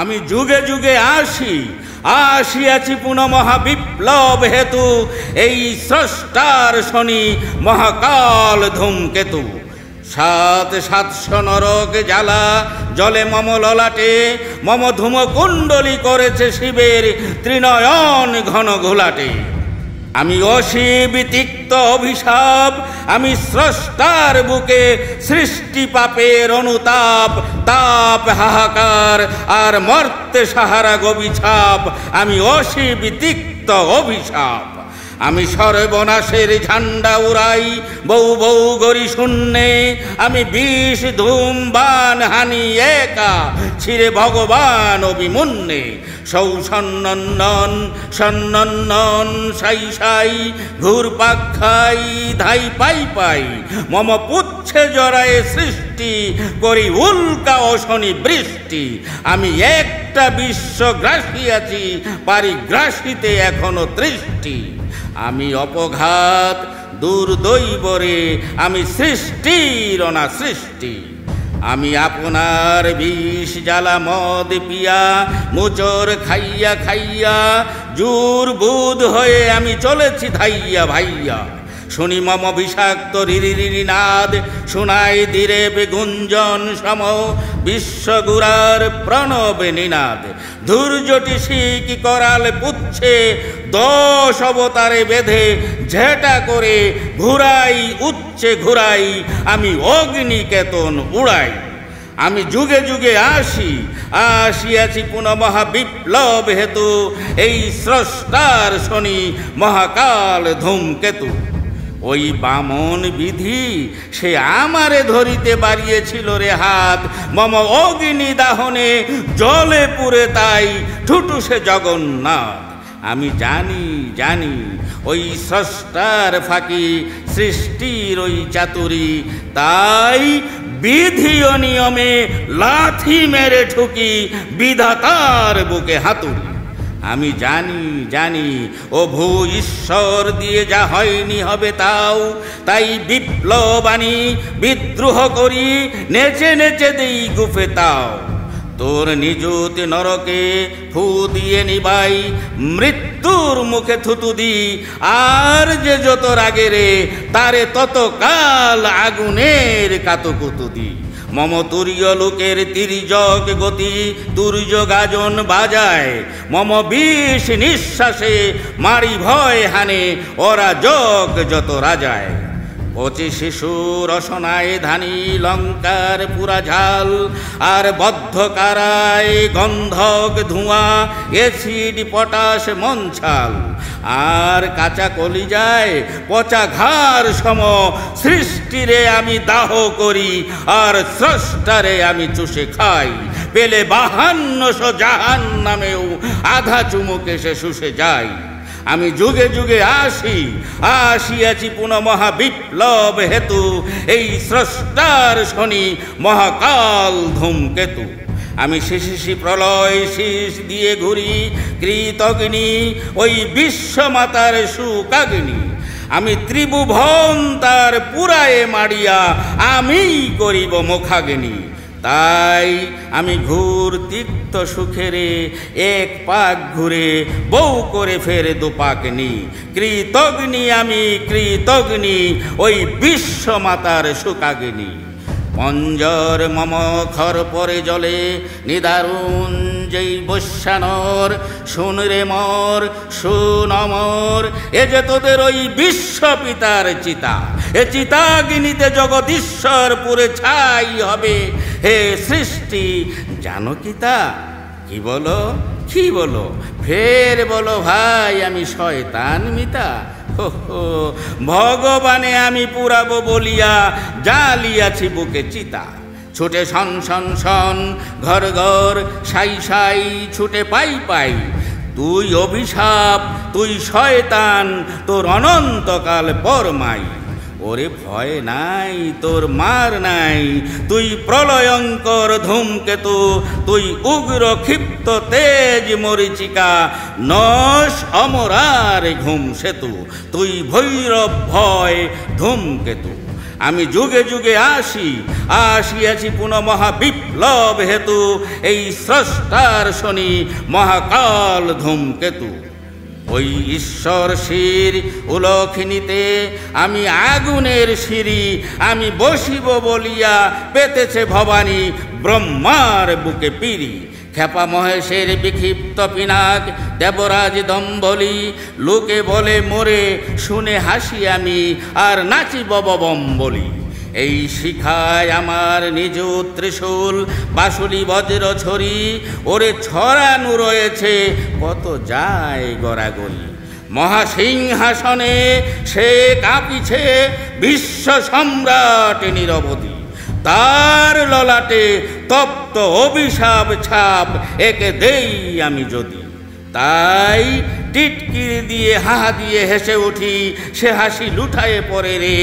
আমি যুগে যুগে আসিয়াছি পুনঃ মহাবিপ্লব হেতু, এই স্রষ্টার শনি মহাকাল ধূমকেতু। 700 নরক জ্বালা জলে মম ললাটে, মম ধূমকুণ্ডলী করেছে শিবের ত্রিনয়ন ঘন ঘোলাটে। আমি অশিব তিক্ত অভিশাপ, আমি স্রষ্টার বুকে সৃষ্টি পাপের অনুতাপ, তাপ হাহাকার আর মর্তে সাহারা গবিছাপ। আমি অশিব তিক্ত অভিশাপ, আমি সর্বনাশের ঝান্ডা উড়াই বউ বউ গরি শূন্যে। আমি বিষ ধূম বান হানি একা, ছিঁড়ে ভগবান অভিমন্যে। সৌ সন্নন সন্নন সাই সাই ঘুরপাক খাই ধাই পাই পাই, মম পুচ্ছে জড়ায়ে সৃষ্টি করি উল্কা ও শনি বৃষ্টি। আমি একটা বিশ্ব গ্রাসিয়াছি, পারিগ্রাসিতে এখনো তৃষ্টি। আমি অপঘাত দুর্দৈবরে, আমি সৃষ্টির অনা সৃষ্টি। আমি আপনার বিষ জ্বালা মদ পিয়া, মোচর খাইয়া খাইয়া জুর বুধ হয়ে আমি চলেছি ধাইয়া ভাইয়া। শুনি মম বিষাক্ত রিরি নাদ, শোনাই ধীরে গুঞ্জন সম বিশ্বগুরার প্রণব নিনাদ। ধৈর্যটি শিখ করাল পুচ্ছে, 10 অবতারে বেঁধে ঝেঁটা করে ঘুরাই উচ্চে ঘুরাই, আমি অগ্নিকেতন উড়াই। আমি যুগে যুগে আসিয়াছি পুনঃ মহাবিপ্লব হেতু, এই স্রষ্টার শনি মহাকাল ধূমকেতু। ওই বামন বিধি সে আমারে ধরিতে বাড়িয়েছিল রে হাত, মম অগ্নি দাহনে জলে পুরে তাই ঠুটুসে জগন্নাথ। আমি জানি ওই স্রষ্টার ফাঁকি, সৃষ্টির ওই চাতুরি, তাই বিধি ও নিয়মে লাথি মেরে ঠুকি বিধাতার বুকে হাতুড়ি। আমি জানি ও ভূ ঈশ্বর দিয়ে যা হয়নি হবে তাও, তাই বিপ্লব আনি বিদ্রোহ করি, নেচে নেচে দেই গুফে তাও। তোর নিযুত নরকে ফু দিয়ে নিবাই, মৃত্যুর মুখে থুতু দি, আর যে যত রাগে রে তারে তত কাল আগুনের কাতুকুতু দি। মম তুরীয় লোকের তির্যক গতি তুর্য গাজন বাজায়, মম বিষ নিঃশ্বাসে মারি ভয় হানে ওরা যোগ যত রাজায়। 25 শিশু রসনায় ধানি লঙ্কার পুরা ঝাল, আর বদ্ধ কারায় গন্ধক ধোঁয়া এসিড পটাশ মনছাল। আর কাঁচা কলিজায় পচা ঘাড় সম সৃষ্টিরে আমি দাহ করি, আর স্রষ্টারে আমি চুষে খাই। পেলে 5200 জাহান নামেও আধা চুমুকে সে শুষে যায়। আমি যুগে যুগে আসিয়াছি পুনঃ মহাবিপ্লব হেতু, এই স্রষ্টার শনি মহাকাল ধূমকেতু। আমি শিশি প্রলয় শীষ দিয়ে ঘুরি কৃতগ্নি, ওই বিশ্বমাতার সুকাগ্নি। আমি ত্রিভুবন তার পুরায়ে মারিয়া, আমিই করিব মুখাগ্নি। তাই আমি ঘুর তিক্ত সুখেরে, এক পাক ঘুরে বউ করে ফের দুপাক নি। কৃতগ্নি আমি কৃতগ্নি, ওই বিশ্বমাতার সুকাগ্নি। পঞ্জর মম খর পরে জলে নিদারুণ যেই বৈশ্যানর, শুন রে মর শুন অমর, এ যে তোদের ওই বিশ্বপিতার চিতা। এ চিতাগ্নিতে জগদীশ্বর পুরে ছাই হবে। হে সৃষ্টি জানো কি তা? কি বলো ফের বলো ভাই, আমি শয়তান মিতা। ভগবানে আমি পুরাবো বলিয়া জ্বালিয়াছি বুকে চিতা। ছুটে শন শন শন ঘর ঘর সাই সাই ছুটে পাই পাই। তুই অভিশাপ তুই শয়তান, তোর অনন্তকাল পরমাই। ওরে ভয় নাই তোর মার নাই, তুই প্রলয়ঙ্কর ধূমকেতু। তুই উগ্র ক্ষিপ্ত তেজ মরিচিকা, নশ অমরার ঘুম সেতু। তুই ভৈরব ভয় ধূমকেতু। আমি যুগে যুগে আসিয়াছি পুনঃ মহাবিপ্লব হেতু, এই স্রষ্টার শনি মহাকাল ধূমকেতু। ওই ঈশ্বর শির উলখিনীতে আমি আগুনের সিঁড়ি, আমি বসিব বলিয়া পেতেছে ভবানী ব্রহ্মার বুকে পিড়ি। খেপা মহেশের বিক্ষিপ্ত পিনাক দেবরাজ দম্বলি, লোকে বলে মোরে শুনে হাসি আমি আর নাচিব বম্বলি। এই শিখায় আমার নিজ ত্রিশূল বাসুলি বজ্র ছড়ি, ওরে ছড়ানো রয়েছে কত যায় গড়াগড়ি। মহাসিংহাসনে সে কাঁপিছে বিশ্ব সম্রাট নিরবধি, তার ললাটে তপ্ত অভিশাপ ছাপ একে দেই আমি যদি। তাই টিটকিরি দিয়ে হাহা দিয়ে হেসে উঠি, সে হাসি লুঠায়ে পড়ে রে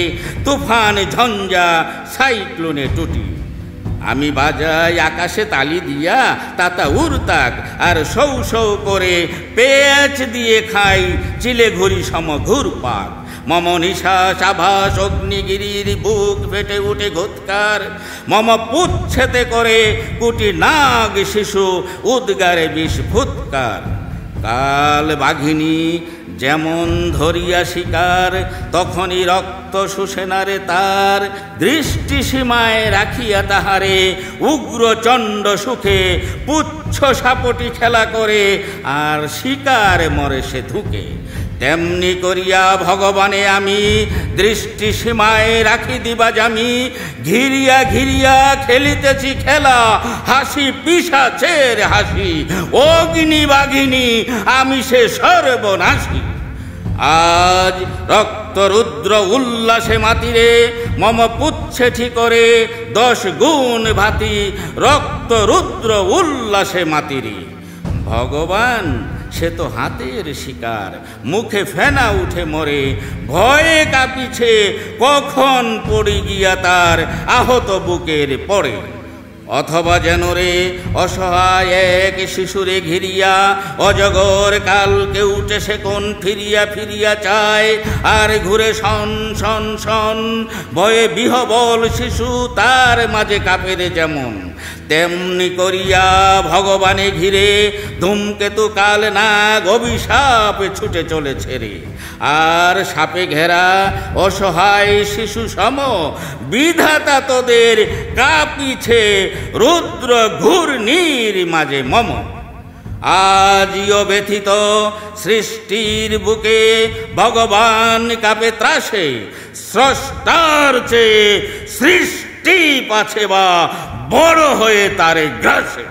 তুফান ঝঞ্ঝা সাইক্লোনে টুটি। আমি বাজাই আকাশে তালি দিয়া তাতা উড়তাক, আর সৌ সৌ করে পেঁচ দিয়ে খাই চিলে ঘুরি সম ঘুরপাক। মম নিশ্বাস আভাস অগ্নিগিরির বুক ফেটে উঠে ঘোৎকার, মম পুচ্ছেতে করে কুটি নাগ শিশু উদ্গারে বিষ ফুৎকার। কাল বাঘিনী যেমন ধরিয়া শিকার, তখনই রক্ত শুষেনারে তার। দৃষ্টি সীমায় রাখিয়া তাহারে উগ্র চণ্ড সুখে পুচ্ছ সাপটি খেলা করে, আর শিকার মরে সে ধুকে। তেমনি করিয়া ভগবানে আমি দৃষ্টি সীমায় রাখি দিবা জামি, ঘিরিয়া ঘিরিয়া খেলিতেছি খেলা হাসি পিশাচের হাসি। অগ্নি বাঘিনী আমি সে সর্বনাশী। আজ রক্ত রুদ্র উল্লাসে মাতিরে মম পুচ্ছেঠি করে 10 গুণ ভাতি, রক্ত রুদ্র উল্লাসে মাতিরে। ভগবান সে তো হাতের শিকার, মুখে ফেনা উঠে মরে, ভয়ে কাঁপিছে কখন পড়ি গিয়া তার আহত বুকের পরে। অথবা যেন রে অসহায় এক শিশুরে ঘিরিয়া অজগর কালকে উঠে সে কোন ফিরিয়া ফিরিয়া চায়, আর ঘুরে শন শন শন ভয়ে বিহবল শিশু তার মাঝে কাঁপেরে যেমন। তেমনি করিয়া ভগবানে ঘিরে ধূমকেতু কাল নাগ অভিশাপ ছুটে চলেছে রে, আর সাপে ঘেরা অসহায় শিশু সম বিধাতা তোদের কাঁপিছে রুদ্র ঘূর্ণির মাঝে মম। আজিও ব্যথিত সৃষ্টির বুকে ভগবান কাঁপে ত্রাসে, স্রষ্টার চেয়ে সৃষ্টি পাছে বা বড় হয়ে তারে গ্রাসে।